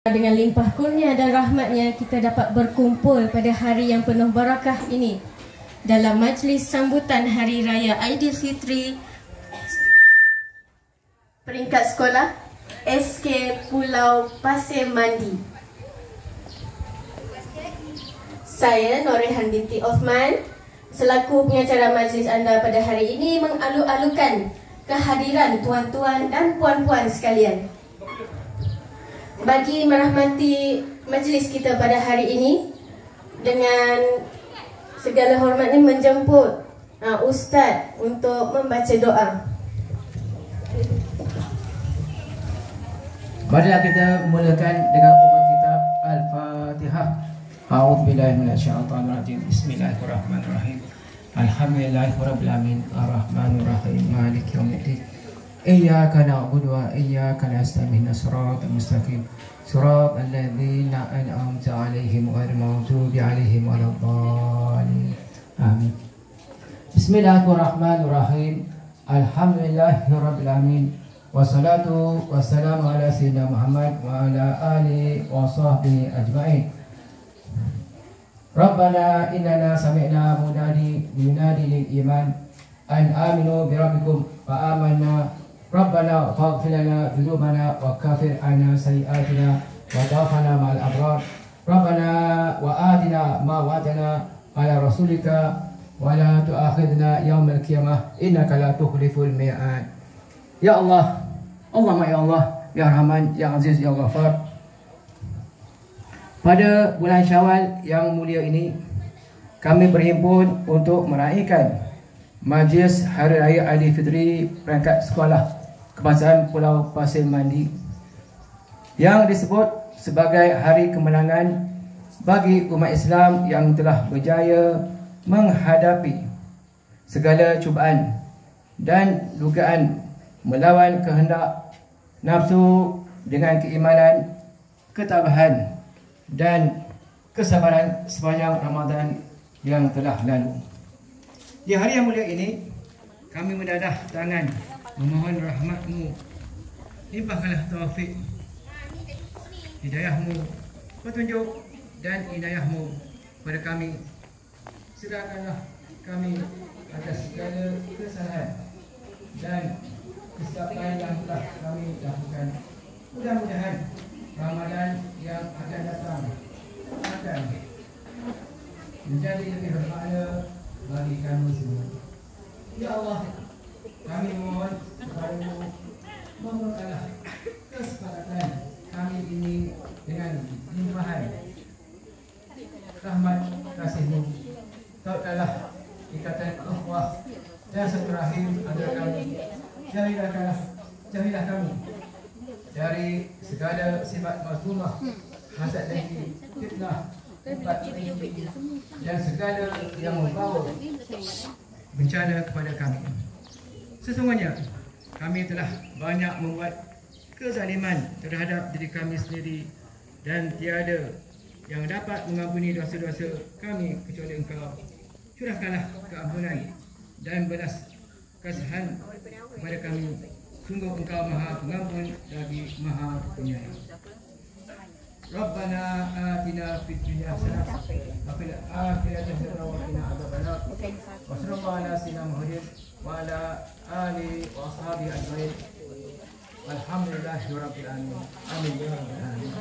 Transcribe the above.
Dengan limpah kurnia dan rahmatnya kita dapat berkumpul pada hari yang penuh barakah ini dalam majlis sambutan Hari Raya Aidilfitri peringkat sekolah SK Pulau Pasir Mandi. Saya Norehan binti Osman selaku pengacara majlis anda pada hari ini mengalu-alukan kehadiran tuan-tuan dan puan-puan sekalian bagi merahmati majlis kita pada hari ini. Dengan segala hormatnya menjemput Ustaz untuk membaca doa. Marilah kita mulakan dengan umat kitab Al-Fatihah. A'udzubillahi minasyaitonir rajim. Bismillahirrahmanirrahim. Alhamdulillahirabbil alamin arrahmanir rahim maliki yaumiddin. Iyyaka na'budu wa iyyaka nasta'in ihdinas siratal mustaqim siratal ladzina an'amta 'alaihim ghairil maghdubi 'alaihim waladdallin. Amin. Bismillahirrahmanirrahim. Alhamdulillahirabbil alamin. Wassalatu wassalamu ala sayyidina Muhammad wa ala alihi wa sahbihi ajma'in. Rabbana innana sami'na munadi yunadi lil iman an aminu bi rabbikum fa amanna. Rabbana faghfir lana dhunubana wa kaffir 'anna sayyi'atina wa tawaffana ma'al abrar. Rabbana wa atina ma wa'adtana 'ala rasulika wa la tu'akhidhna yaumal qiyamah innaka la tukhliful mi'ad. Ya Allah, Allahumma ya Allah, ya Rahman, ya Aziz, ya Ghafar. Pada bulan Syawal yang mulia ini kami berhimpun untuk meraihkan majlis Hari Raya Aidilfitri perangkat sekolah Kebangsaan Pulau Pasir Mandi yang disebut sebagai hari kemenangan bagi umat Islam yang telah berjaya menghadapi segala cubaan dan dugaan melawan kehendak nafsu dengan keimanan, ketabahan dan kesabaran sepanjang Ramadan yang telah lalu. Di hari yang mulia ini kami mendadah tangan memohon rahmat-Mu, limpahkanlah taufik, hidayah-Mu, petunjuk dan inayah-Mu pada kami. Sedangkanlah kami atas segala kesalahan dan kesilapan yang telah kami lakukan. Mudah-mudahan Ramadan yang akan datang akan menjadi lebih bermakna bagi kami semua. Ya Allah, kami mohon kepada-Mu, mohonkanlah kesepakatan kami ini dengan limpahan rahmat kasih-Mu. Tautlah ikatan ukhuwah dan silaturahim antara kami. Jauhilah kami dari segala sifat mazmumah, hasad dengki, fitnah, tempat tinggi dan segala yang membawa bencana kepada kami. Sesungguhnya kami telah banyak membuat kezaliman terhadap diri kami sendiri dan tiada yang dapat mengampuni dosa-dosa kami kecuali Engkau. Curahkanlah keampunan dan belas kasihan kepada kami. Sungguh Engkau Maha Pengampun lagi Maha Penyayang. Rabbana atina fid dunya hasanah wa fil akhirati hasanah wa qina adzabannar. Wa sallallahu ala sayyidina Muhammad wa ala alihi wa ashabihi ajmain. Alhamdulillahirabbil alamin. Amin ya rabbal alamin.